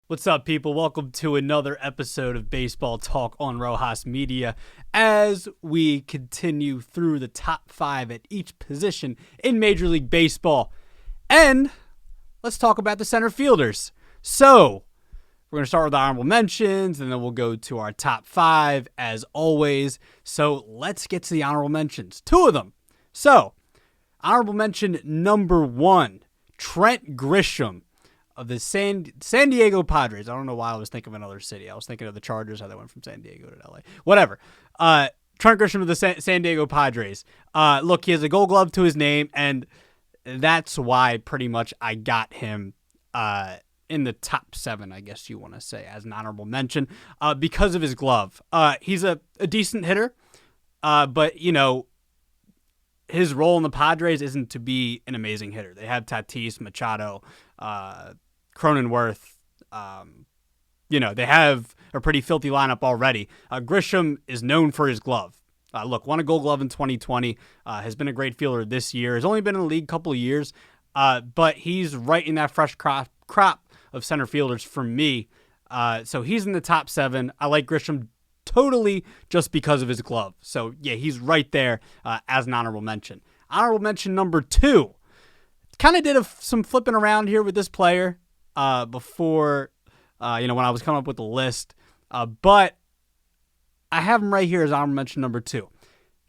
What's up, people? Welcome to another episode of Baseball Talk on Rojas Media as we continue through the top five at each position in Major League Baseball. And let's talk about the center fielders. So, we're going to start with the honorable mentions, and then we'll go to our top five as always. So, let's get to the honorable mentions. Two of them. So, honorable mention number one, Trent Grisham of the San Diego Padres. I don't know why I was thinking of another city. I was thinking of the Chargers, how they went from San Diego to LA. Whatever. Trent Grisham of the San Diego Padres. Look, he has a Gold Glove to his name, and that's why pretty much I got him in the top seven, I guess you want to say, as an honorable mention, because of his glove. He's a decent hitter, but, you know, his role in the Padres isn't to be an amazing hitter. They have Tatis, Machado, Cronenworth. They have a pretty filthy lineup already. Grisham is known for his glove. Look, won a Gold Glove in 2020, has been a great fielder this year, has only been in the league a couple of years, but he's right in that fresh crop of center fielders for me. So he's in the top seven. I like Grisham totally just because of his glove. So, yeah, he's right there as an honorable mention. Honorable mention number two. Kind of did some flipping around here with this player before, when I was coming up with the list. But I have him right here as honorable mention number two.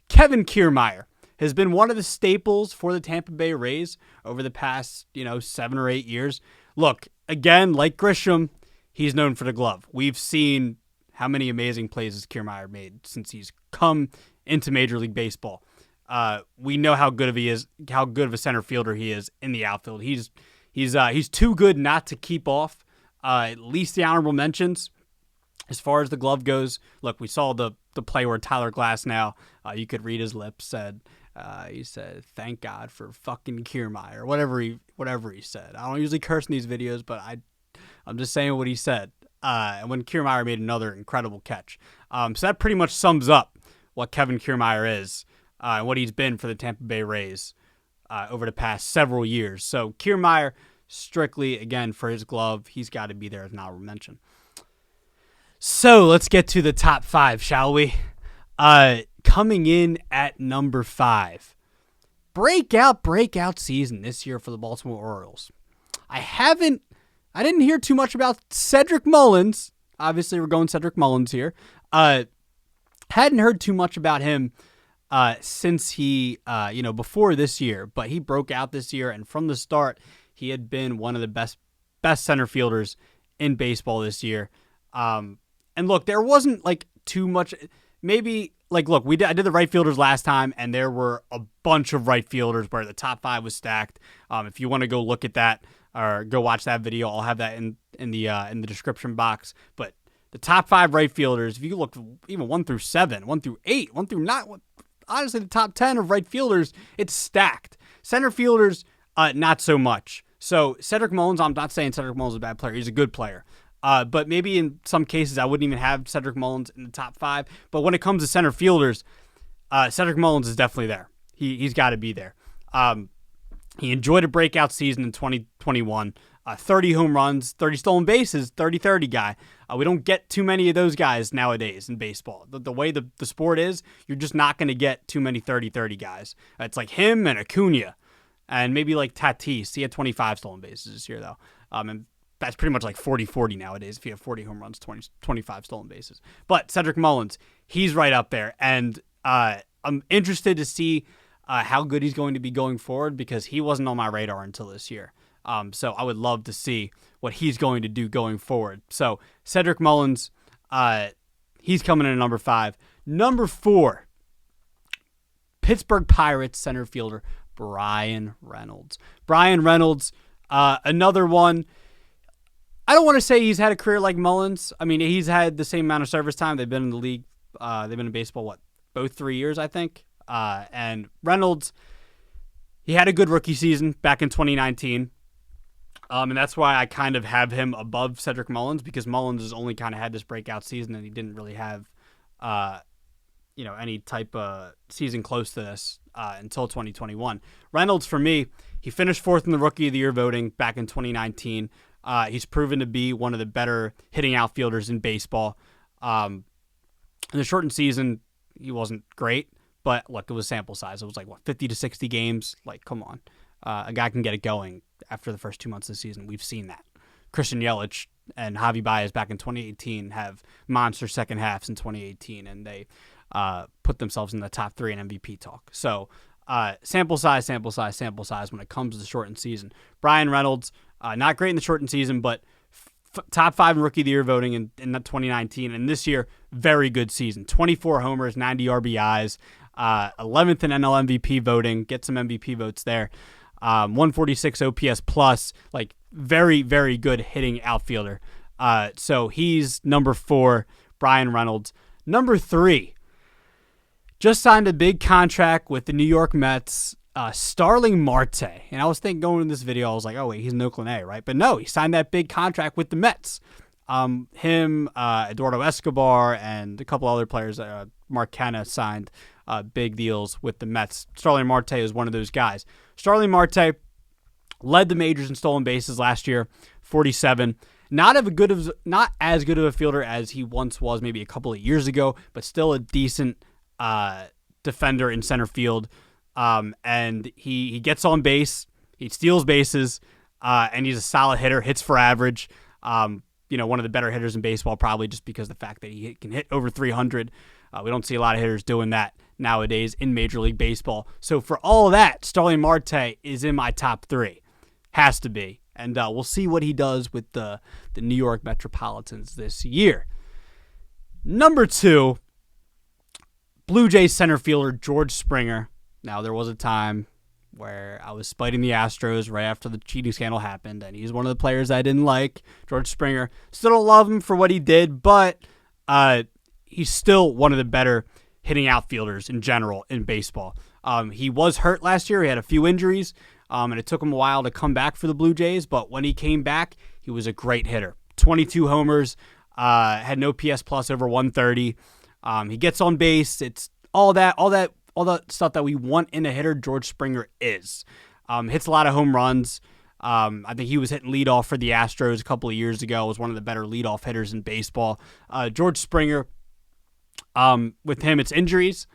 Kevin Kiermaier has been one of the staples for the Tampa Bay Rays over the past, 7 or 8 years. Look, again, like Grisham, he's known for the glove. We've seen how many amazing plays has Kiermaier made since he's come into Major League Baseball. We know how good of a center fielder he is in the outfield. He's too good not to keep off. At least the honorable mentions as far as the glove goes. Look, we saw the play where Tyler Glasnow, you could read his lips, he said, "Thank God for fucking Kiermaier," whatever he said. I don't usually curse in these videos, but I'm just saying what he said. And when Kiermaier made another incredible catch. So that pretty much sums up what Kevin Kiermaier is. And what he's been for the Tampa Bay Rays over the past several years. So Kiermaier, strictly, again, for his glove, he's got to be there as an honorable mention. So let's get to the top five, shall we? Coming in at number five, breakout season this year for the Baltimore Orioles. I didn't hear too much about Cedric Mullins. Obviously, we're going Cedric Mullins here. Hadn't heard too much about him since he, before this year, but he broke out this year, and from the start, he had been one of the best center fielders in baseball this year. And look, there wasn't too much, maybe look, I did the right fielders last time, and there were a bunch of right fielders where the top five was stacked. If you want to go look at that or go watch that video, I'll have that in the description box. But the top five right fielders, if you look even 1 through 7, 1 through 8, 1 through 9, honestly, the top 10 of right fielders, it's stacked. Center fielders, not so much. So Cedric Mullins, I'm not saying Cedric Mullins is a bad player. He's a good player. But maybe in some cases I wouldn't even have Cedric Mullins in the top five. But when it comes to center fielders, Cedric Mullins is definitely there. He's got to be there. He enjoyed a breakout season in 2021. 30 home runs, 30 stolen bases, 30-30 guy. We don't get too many of those guys nowadays in baseball. The way the sport is, you're just not going to get too many 30-30 guys. It's like him and Acuna and maybe like Tatis. He had 25 stolen bases this year, though. And that's pretty much like 40-40 nowadays if you have 40 home runs, 25 stolen bases. But Cedric Mullins, he's right up there. And I'm interested to see how good he's going to be going forward because he wasn't on my radar until this year. So I would love to see what he's going to do going forward. So Cedric Mullins, he's coming in at number five. Number four, Pittsburgh Pirates center fielder Bryan Reynolds. Bryan Reynolds, another one. I don't want to say he's had a career like Mullins. I mean, he's had the same amount of service time. They've been in the league. They've been in baseball, both 3 years, I think. And Reynolds, he had a good rookie season back in 2019. And that's why I kind of have him above Cedric Mullins because Mullins has only kind of had this breakout season and he didn't really have, any type of season close to this until 2021. Reynolds, for me, he finished fourth in the Rookie of the Year voting back in 2019. He's proven to be one of the better hitting outfielders in baseball. In the shortened season, he wasn't great, but look, it was sample size. It was like, 50 to 60 games? Like, come on. A guy can get it going after the first 2 months of the season. We've seen that. Christian Yelich and Javi Baez back in 2018 have monster second halves in 2018, and they put themselves in the top 3 in MVP talk. So sample size when it comes to the shortened season. Brian Reynolds, not great in the shortened season, but top 5 in Rookie of the Year voting in 2019. And this year, very good season. 24 homers, 90 RBIs, 11th in NL MVP voting. Get some MVP votes there. 146 OPS plus, like very, very good hitting outfielder. So he's number 4, Brian Reynolds. Number 3, just signed a big contract with the New York Mets, Starling Marte. And I was thinking going into this video, I was like, oh wait, he's in Oakland A, right? But no, he signed that big contract with the Mets. Eduardo Escobar, and a couple other players, Mark Canha, signed big deals with the Mets. Starling Marte is one of those guys. Starling Marte led the majors in stolen bases last year, 47. Not as good of a fielder as he once was, maybe a couple of years ago, but still a decent defender in center field. And he gets on base, he steals bases, and he's a solid hitter, hits for average. One of the better hitters in baseball, probably just because of the fact that he can hit over 300. We don't see a lot of hitters doing that nowadays in Major League Baseball. So for all of that, Starling Marte is in my top 3. Has to be. And we'll see what he does with the New York Metropolitans this year. Number 2, Blue Jays center fielder George Springer. Now, there was a time where I was spiting the Astros right after the cheating scandal happened, and he's one of the players I didn't like, George Springer. Still don't love him for what he did, but he's still one of the better hitting outfielders in general in baseball. He was hurt last year. He had a few injuries, and it took him a while to come back for the Blue Jays, but when he came back, he was a great hitter. 22 homers, had an OPS plus over 130. He gets on base. It's all the stuff that we want in a hitter. George Springer is. Hits a lot of home runs. I think he was hitting leadoff for the Astros a couple of years ago. Was one of the better leadoff hitters in baseball. George Springer, with him, it's injuries.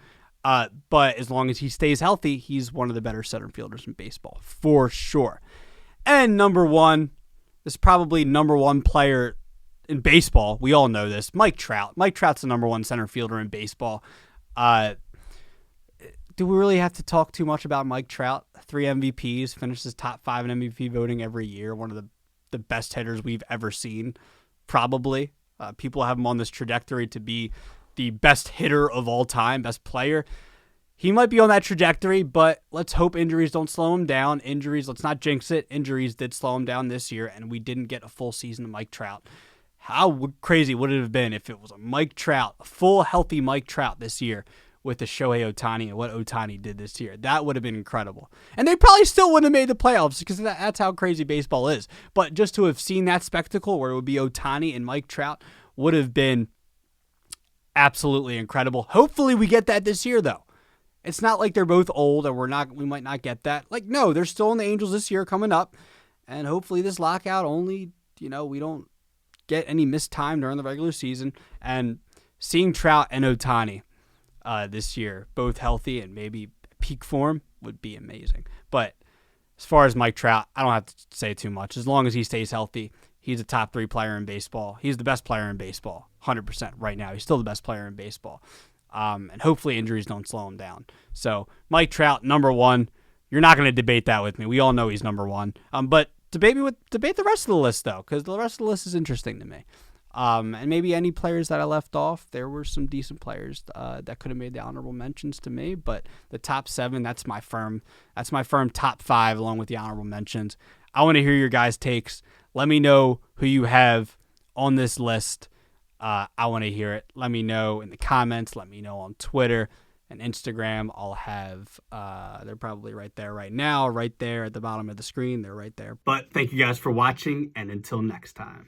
But as long as he stays healthy, he's one of the better center fielders in baseball, for sure. And number 1, this is probably number 1 player in baseball. We all know this. Mike Trout. Mike Trout's the number 1 center fielder in baseball. Do we really have to talk too much about Mike Trout? 3 MVPs, finishes top 5 in MVP voting every year. One of the best hitters we've ever seen, probably. People have him on this trajectory to be the best hitter of all time, best player. He might be on that trajectory, but let's hope injuries don't slow him down. Let's not jinx it. Injuries did slow him down this year, and we didn't get a full season of Mike Trout. How crazy would it have been if it was a full, healthy Mike Trout this year with the Shohei Ohtani and what Ohtani did this year? That would have been incredible. And they probably still wouldn't have made the playoffs because that's how crazy baseball is. But just to have seen that spectacle where it would be Ohtani and Mike Trout would have been absolutely incredible. Hopefully we get that this year, though. It's not like they're both old and we might not get that. Like, no, they're still in the Angels this year coming up. And hopefully this lockout only, we don't get any missed time during the regular season. And seeing Trout and Ohtani this year, both healthy and maybe peak form, would be amazing. But as far as Mike Trout, I don't have to say too much. As long as he stays healthy, he's a top 3 player in baseball. He's the best player in baseball, 100% right now. He's still the best player in baseball. And hopefully injuries don't slow him down. So Mike Trout, number 1. You're not going to debate that with me. We all know he's number 1. But debate the rest of the list, though, because the rest of the list is interesting to me. And maybe any players that I left off, there were some decent players that could have made the honorable mentions to me. But the top 7, that's my firm top 5 along with the honorable mentions. I want to hear your guys' takes. Let me know who you have on this list. I want to hear it. Let me know in the comments. Let me know on Twitter and Instagram. I'll have, they're probably right there right now, right there at the bottom of the screen. They're right there. But thank you guys for watching, and until next time.